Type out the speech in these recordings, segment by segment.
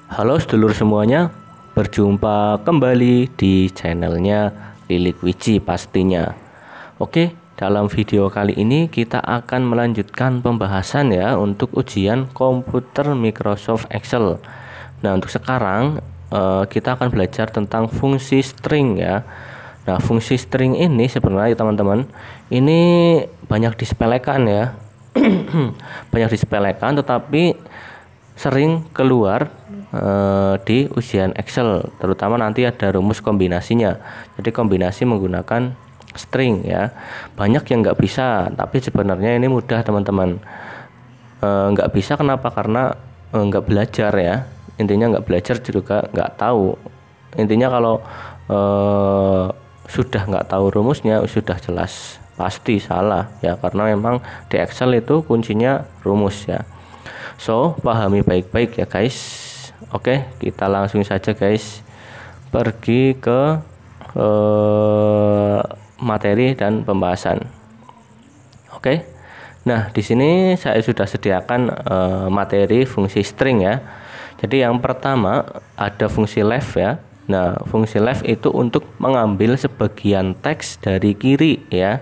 Halo sedulur semuanya, berjumpa kembali di channelnya Lilik Wiji pastinya. Oke, dalam video kali ini kita akan melanjutkan pembahasan ya untuk ujian komputer Microsoft Excel. Nah, untuk sekarang kita akan belajar tentang fungsi string ya. Nah, fungsi string ini sebenarnya teman-teman, ini banyak disepelekan ya. Banyak disepelekan tetapi sering keluar di ujian Excel, terutama nanti ada rumus kombinasinya. Jadi kombinasi menggunakan string ya. Banyak yang nggak bisa, tapi sebenarnya ini mudah teman-teman. Nggak bisa kenapa? Karena nggak belajar ya. Intinya nggak belajar juga nggak tahu. Intinya kalau sudah nggak tahu rumusnya sudah jelas pasti salah ya, karena memang di Excel itu kuncinya rumus ya. So, pahami baik-baik ya guys. Oke, kita langsung saja guys pergi ke materi dan pembahasan. Oke. Nah, di sini saya sudah sediakan materi fungsi string ya. Jadi yang pertama ada fungsi left ya. Nah, fungsi left itu untuk mengambil sebagian teks dari kiri ya,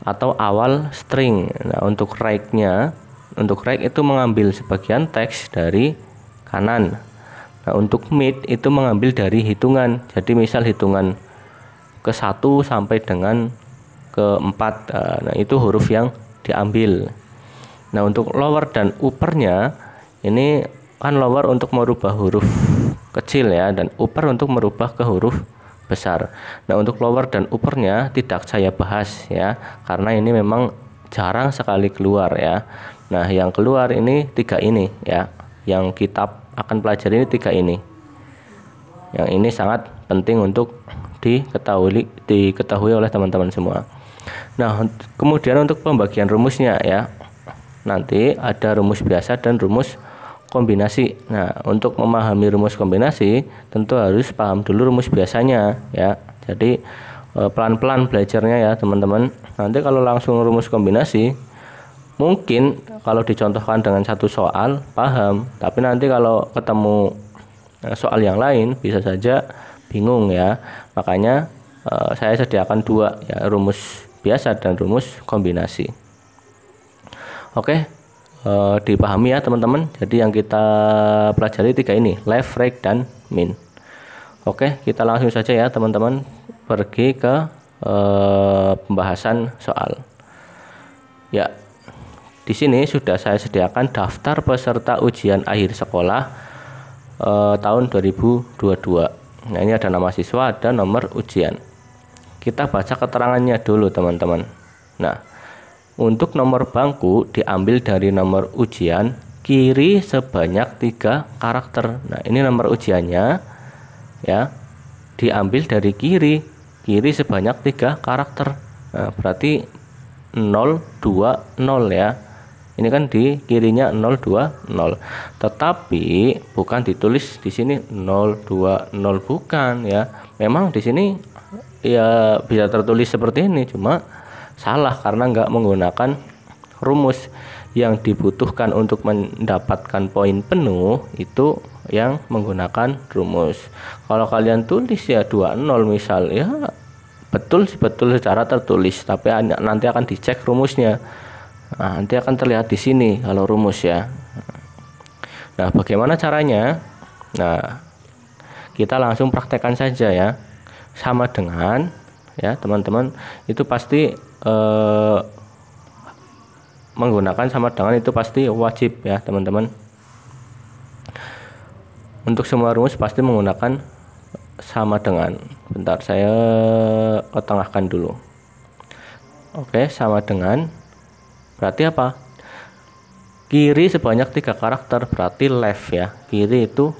atau awal string. Nah, untuk right-nya, untuk right itu mengambil sebagian teks dari kanan. Nah, untuk mid itu mengambil dari hitungan. Jadi misal hitungan ke 1 sampai dengan ke 4. Nah, itu huruf yang diambil. Nah, untuk lower dan uppernya, ini kan lower untuk merubah huruf kecil ya, dan upper untuk merubah ke huruf besar. Nah, untuk lower dan uppernya tidak saya bahas ya, karena ini memang jarang sekali keluar ya. Nah, yang keluar ini 3 ini ya. Yang kita akan pelajari ini 3 ini. Yang ini sangat penting untuk diketahui oleh teman-teman semua. Nah, kemudian untuk pembagian rumusnya ya. Nanti ada rumus biasa dan rumus kombinasi. Nah, untuk memahami rumus kombinasi tentu harus paham dulu rumus biasanya ya. Jadi pelan-pelan belajarnya ya teman-teman. Nanti kalau langsung rumus kombinasi, mungkin kalau dicontohkan dengan satu soal paham, tapi nanti kalau ketemu soal yang lain bisa saja bingung ya. Makanya saya sediakan 2 ya, rumus biasa dan rumus kombinasi. Oke, dipahami ya teman-teman. Jadi yang kita pelajari 3 ini, left, right, dan min. Oke, kita langsung saja ya teman-teman pergi ke pembahasan soal. Ya, di sini sudah saya sediakan daftar peserta ujian akhir sekolah tahun 2022. Nah, ini ada nama siswa, ada nomor ujian. Kita baca keterangannya dulu teman-teman. Nah, untuk nomor bangku diambil dari nomor ujian kiri sebanyak 3 karakter. Nah, ini nomor ujiannya ya, diambil dari kiri sebanyak 3 karakter. Nah, berarti 0, 2, 0 ya. Ini kan di kirinya 0, 2, 0. Tetapi bukan ditulis di sini 0, 2, 0, bukan ya. Memang di sini ya bisa tertulis seperti ini, cuma salah karena nggak menggunakan rumus. Yang dibutuhkan untuk mendapatkan poin penuh itu yang menggunakan rumus. Kalau kalian tulis ya 2, 0 misal ya, betul secara tertulis, tapi nanti akan dicek rumusnya. Nah, nanti akan terlihat di sini kalau rumus ya. Nah, bagaimana caranya? Nah, kita langsung praktekkan saja ya. Sama dengan ya teman-teman, itu pasti menggunakan sama dengan itu pasti wajib ya teman-teman. Untuk semua rumus pasti menggunakan sama dengan. Bentar, saya ketengahkan dulu. Oke, sama dengan berarti apa? Kiri sebanyak 3 karakter, berarti left ya. Kiri itu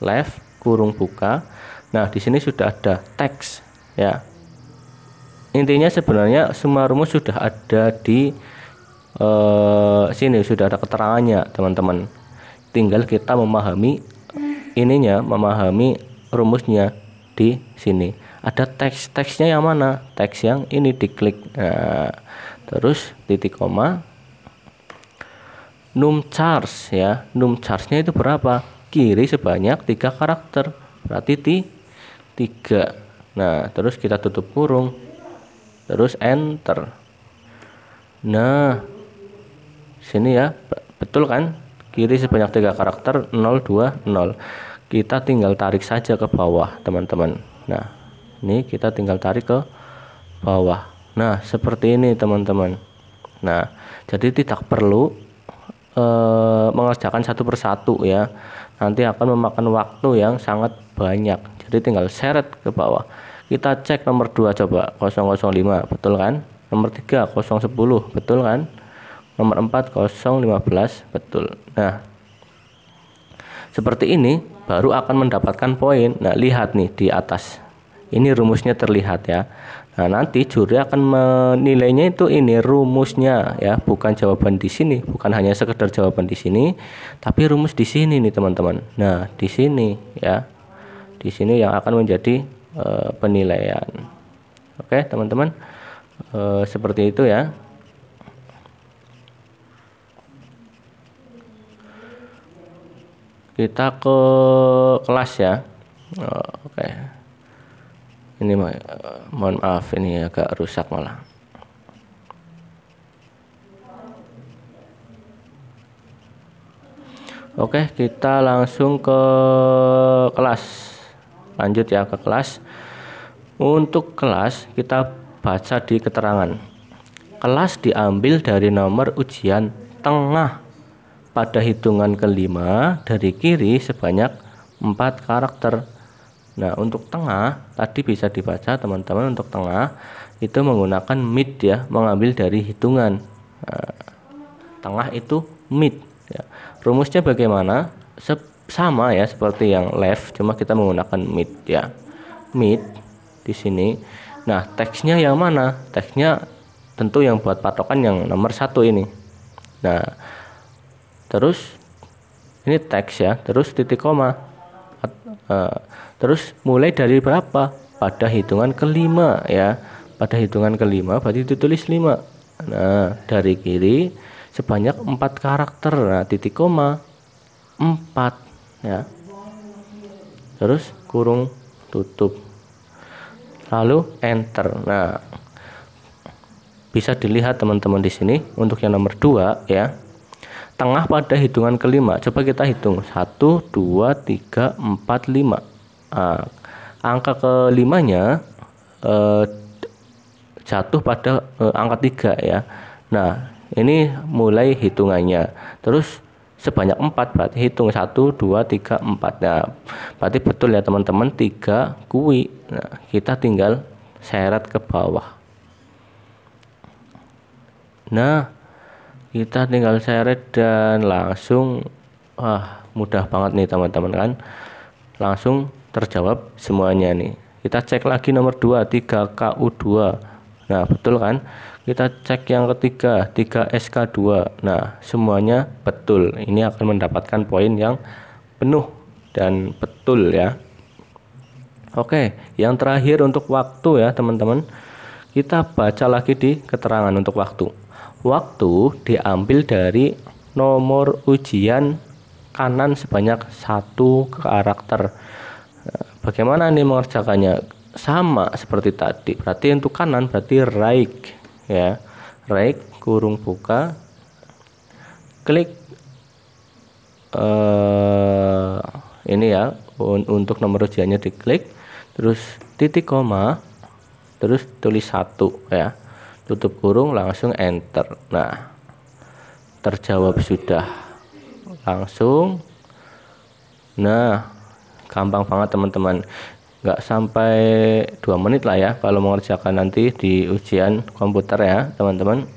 left kurung buka. Nah, di sini sudah ada teks ya. Intinya sebenarnya semua rumus sudah ada di sini, sudah ada keterangannya teman-teman. Tinggal kita memahami ininya, memahami rumusnya. Di sini ada teksnya yang mana? Teks yang ini diklik. Nah, terus titik koma num charge ya. Num charge-nya itu berapa? kiri sebanyak 3 karakter, berarti 3. Nah, terus kita tutup kurung, terus enter. Nah, sini ya, betul kan? Kiri sebanyak 3 karakter, 0, 2, 0. Kita tinggal tarik saja ke bawah, teman-teman. Nah, ini kita tinggal tarik ke bawah. Nah, seperti ini, teman-teman. Nah, jadi tidak perlu mengerjakan satu persatu ya. Nanti akan memakan waktu yang sangat banyak. Jadi tinggal seret ke bawah. Kita cek nomor 2 coba, 005, betul kan? Nomor 3 010, betul kan? Nomor 4 015, betul. Nah, seperti ini baru akan mendapatkan poin. Nah, lihat nih di atas. Ini rumusnya terlihat ya. Nah, nanti juri akan menilainya itu ini rumusnya ya, bukan jawaban di sini, bukan hanya sekedar jawaban di sini, tapi rumus di sini nih, teman-teman. Nah, di sini ya. Di sini yang akan menjadi penilaian. Oke, teman-teman. Seperti itu ya. Kita ke kelas ya. Oke. Ini mohon maaf, ini agak rusak malah. Oke, kita langsung ke kelas. Lanjut ya ke kelas. Untuk kelas kita baca di keterangan. Kelas diambil dari nomor ujian tengah pada hitungan kelima dari kiri sebanyak 4 karakter. Nah, untuk tengah tadi bisa dibaca, teman-teman. Untuk tengah itu menggunakan mid ya, mengambil dari hitungan. Nah, tengah itu mid ya. Rumusnya bagaimana? Sama ya seperti yang left, cuma kita menggunakan mid ya. Mid di sini. Nah, teksnya yang mana? Teksnya tentu yang buat patokan yang nomor 1 ini. Nah, terus ini teks ya, terus titik koma. Terus mulai dari berapa? Pada hitungan kelima ya. Pada hitungan kelima berarti ditulis 5. Nah, dari kiri sebanyak 4 karakter. Nah, titik koma 4 ya. Terus kurung tutup. Lalu enter. Nah, bisa dilihat teman-teman di sini untuk yang nomor 2 ya. Tengah pada hitungan kelima. Coba kita hitung 1, 2, 3, 4, 5. Nah, angka kelimanya jatuh pada angka 3 ya. Nah, ini mulai hitungannya. Terus sebanyak 4 berarti hitung 1, 2, 3, 4. Nah, berarti betul ya teman-teman, 3 kui. Nah, kita tinggal seret ke bawah. Nah, kita tinggal seret dan langsung mudah banget nih teman-teman kan. Langsung terjawab semuanya nih. Kita cek lagi nomor 2, 3 KU2. Nah, betul kan? Kita cek yang ketiga, 3 SK2. Nah, semuanya betul. Ini akan mendapatkan poin yang penuh dan betul ya. Oke, yang terakhir untuk waktu ya teman-teman. Kita baca lagi di keterangan untuk waktu. Waktu diambil dari nomor ujian kanan sebanyak 1 karakter. Bagaimana nih mengerjakannya? Sama seperti tadi. Berarti untuk kanan berarti right ya. Right kurung buka, klik ini ya, untuk nomor ujiannya diklik, terus titik koma, terus tulis 1 ya. Tutup kurung, langsung enter. Nah, terjawab sudah langsung. Nah, gampang banget teman-teman, nggak sampai 2 menit lah ya kalau mengerjakan nanti di ujian komputer ya teman-teman.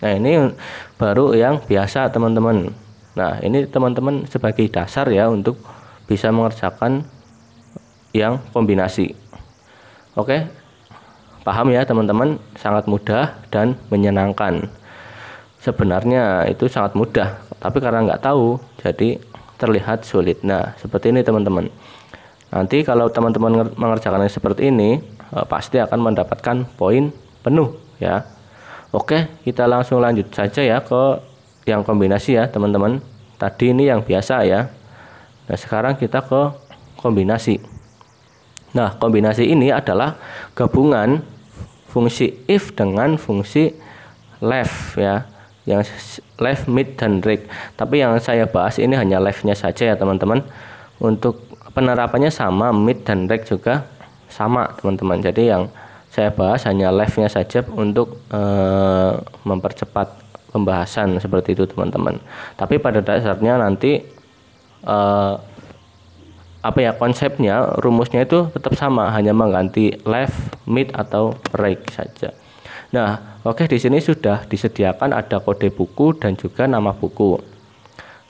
Nah, ini baru yang biasa teman-teman. Nah, ini teman-teman sebagai dasar ya untuk bisa mengerjakan yang kombinasi. Oke, paham ya teman-teman, sangat mudah dan menyenangkan. Sebenarnya itu sangat mudah, tapi karena nggak tahu jadi terlihat sulit. Nah, seperti ini teman-teman. Nanti kalau teman-teman mengerjakannya seperti ini, pasti akan mendapatkan poin penuh ya. Oke, kita langsung lanjut saja ya ke yang kombinasi ya teman-teman. Tadi ini yang biasa ya. Nah, sekarang kita ke kombinasi. Nah, kombinasi ini adalah gabungan fungsi if dengan fungsi left ya, yang left, mid, dan right. Tapi yang saya bahas ini hanya left-nya saja ya teman-teman. Untuk penerapannya sama, mid dan right juga sama teman-teman. Jadi yang saya bahas hanya left-nya saja untuk mempercepat pembahasan seperti itu teman-teman. Tapi pada dasarnya nanti konsepnya, rumusnya itu tetap sama, hanya mengganti left, mid, atau right saja. Nah, oke, di sini sudah disediakan ada kode buku dan juga nama buku.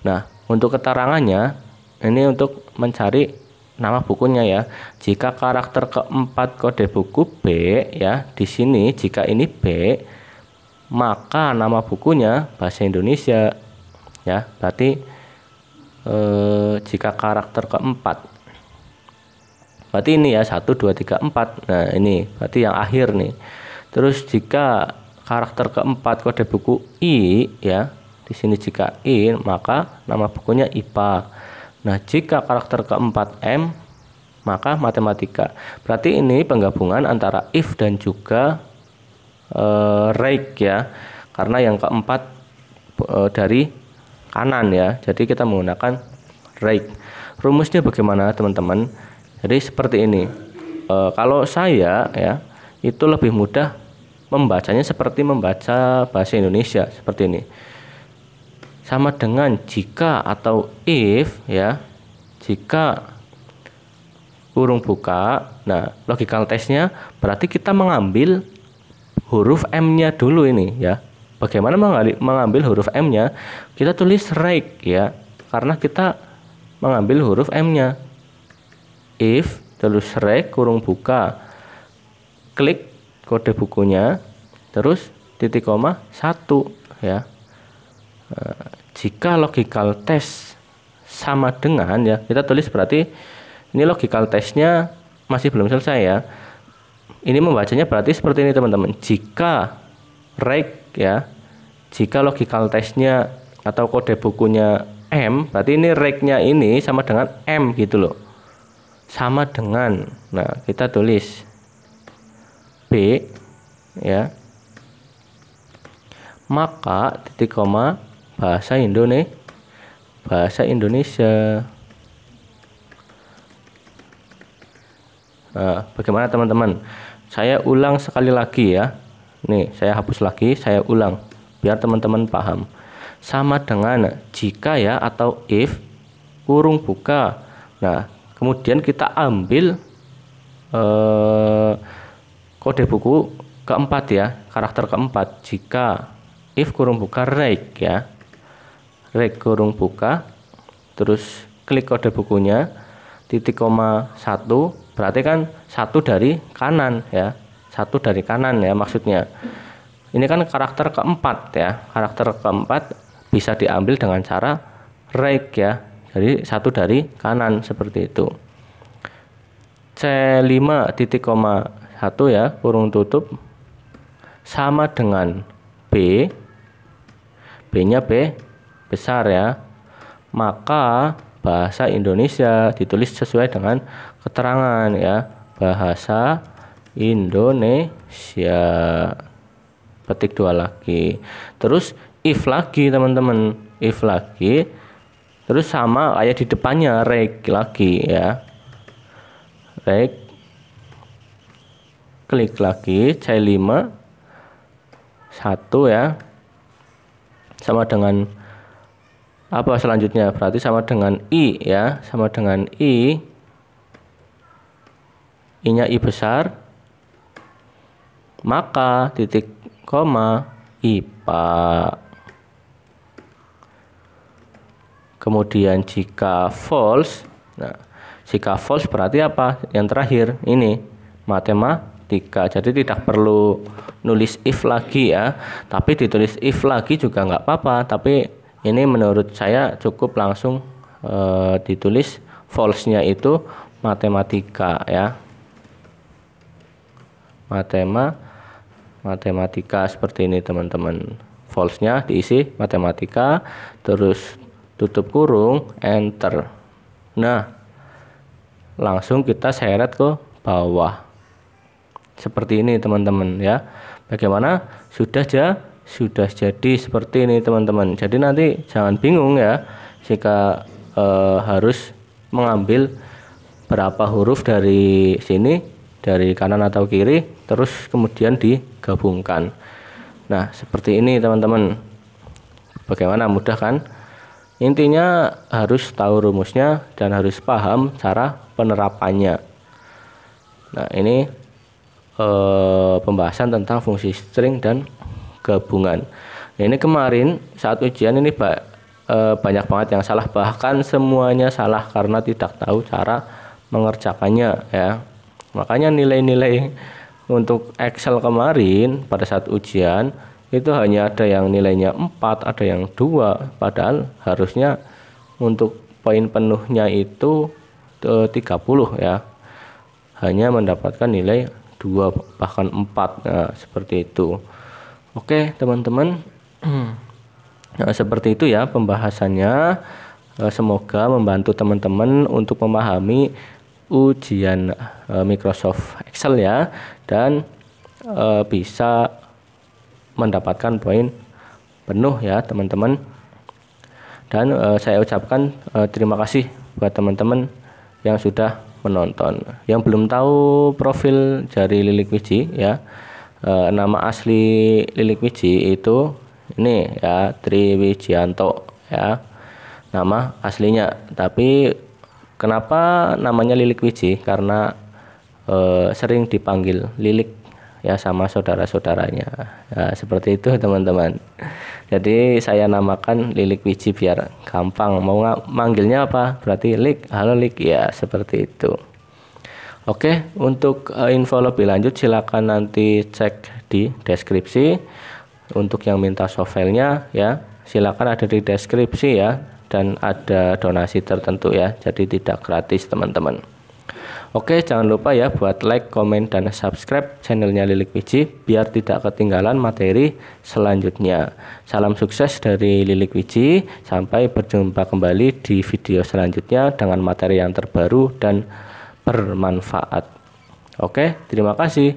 Nah, untuk keterangannya ini untuk mencari nama bukunya ya. Jika karakter keempat kode buku B ya, di sini jika ini B, maka nama bukunya bahasa Indonesia ya. Berarti jika karakter keempat, berarti ini ya 1, 2, 3, 4. Nah, ini berarti yang akhir nih. Terus jika karakter keempat kode buku I ya, di sini jika I, maka nama bukunya IPA. Nah, jika karakter keempat M, maka matematika. Berarti ini penggabungan antara if dan juga right ya, karena yang keempat dari kanan ya, jadi kita menggunakan right. Rumusnya bagaimana teman-teman? Jadi seperti ini. Kalau saya ya, itu lebih mudah membacanya seperti membaca bahasa Indonesia seperti ini. Sama dengan jika atau if ya. Jika kurung buka. Nah, logical testnya berarti kita mengambil huruf M-nya dulu ini ya. Bagaimana mengambil huruf M-nya? Kita tulis right ya, karena kita mengambil huruf M-nya. If terus right kurung buka, klik kode bukunya, terus titik koma 1 ya. Jika logical test sama dengan ya, kita tulis berarti ini logical testnya masih belum selesai ya. Ini membacanya berarti seperti ini teman-teman. Jika right ya, jika logical testnya atau kode bukunya M, berarti ini right-nya ini sama dengan M gitu loh, sama dengan. Nah, kita tulis B ya, maka titik koma bahasa Indonesia. Nah, bagaimana teman-teman? Saya ulang sekali lagi ya. Nih, saya hapus lagi, saya ulang biar teman-teman paham. Sama dengan jika ya atau if kurung buka. Nah, kemudian kita ambil kode buku keempat ya, karakter keempat. Jika if kurung buka right ya, right kurung buka, terus klik kode bukunya, titik koma 1, berarti kan 1 dari kanan ya, 1 dari kanan ya maksudnya. Ini kan karakter keempat ya, karakter keempat bisa diambil dengan cara right ya, jadi 1 dari kanan seperti itu. C5 titik koma 1 ya, kurung tutup, sama dengan B, B-nya B besar ya, maka bahasa Indonesia ditulis sesuai dengan keterangan ya, bahasa Indonesia, petik 2 lagi, terus if lagi teman-teman, if lagi, terus sama kayak di depannya right lagi ya, right, klik lagi C5 1 ya, sama dengan apa selanjutnya, berarti sama dengan I ya, sama dengan I, I-nya I besar, maka titik koma IPA. Kemudian jika false, nah jika false berarti apa? Yang terakhir ini matematika. Jadi tidak perlu nulis if lagi ya, tapi ditulis if lagi juga nggak apa-apa. Tapi ini menurut saya cukup langsung ditulis false-nya itu matematika ya, matematika seperti ini teman-teman. False-nya diisi matematika, terus tutup kurung, enter Nah, langsung kita seret ke bawah seperti ini teman-teman ya. Bagaimana? Sudah jadi seperti ini teman-teman. Jadi nanti jangan bingung ya jika harus mengambil berapa huruf dari sini, dari kanan atau kiri, terus kemudian digabungkan. Nah, seperti ini teman-teman. Bagaimana? Mudah kan? Intinya harus tahu rumusnya dan harus paham cara penerapannya. Nah, ini pembahasan tentang fungsi string dan gabungan. Ini kemarin saat ujian ini banyak banget yang salah, bahkan semuanya salah karena tidak tahu cara mengerjakannya ya. Makanya nilai-nilai untuk Excel kemarin pada saat ujian itu hanya ada yang nilainya 4, ada yang 2, padahal harusnya untuk poin penuhnya itu 30 ya. Hanya mendapatkan nilai 2 bahkan 4. Nah, seperti itu. Oke, teman-teman. Nah, seperti itu ya pembahasannya. Semoga membantu teman-teman untuk memahami ujian Microsoft Excel ya, dan bisa mendapatkan poin penuh ya teman-teman. Dan saya ucapkan terima kasih buat teman-teman yang sudah menonton. Yang belum tahu profil dari Lilik Wiji ya, nama asli Lilik Wiji itu ini ya, Tri Wijianto ya, nama aslinya. Tapi kenapa namanya Lilik Wiji? Karena sering dipanggil Lilik ya sama saudara-saudaranya ya, seperti itu teman-teman. Jadi saya namakan Lilik Wiji biar gampang, mau manggilnya apa berarti Lik, halo Lik ya, seperti itu. Oke, untuk info lebih lanjut silakan nanti cek di deskripsi. Untuk yang minta softfile-nya ya silakan ada di deskripsi ya, dan ada donasi tertentu ya, jadi tidak gratis teman-teman. Oke, jangan lupa ya buat like, komen, dan subscribe channelnya Lilik Wiji biar tidak ketinggalan materi selanjutnya. Salam sukses dari Lilik Wiji, sampai berjumpa kembali di video selanjutnya dengan materi yang terbaru dan bermanfaat. Oke, terima kasih.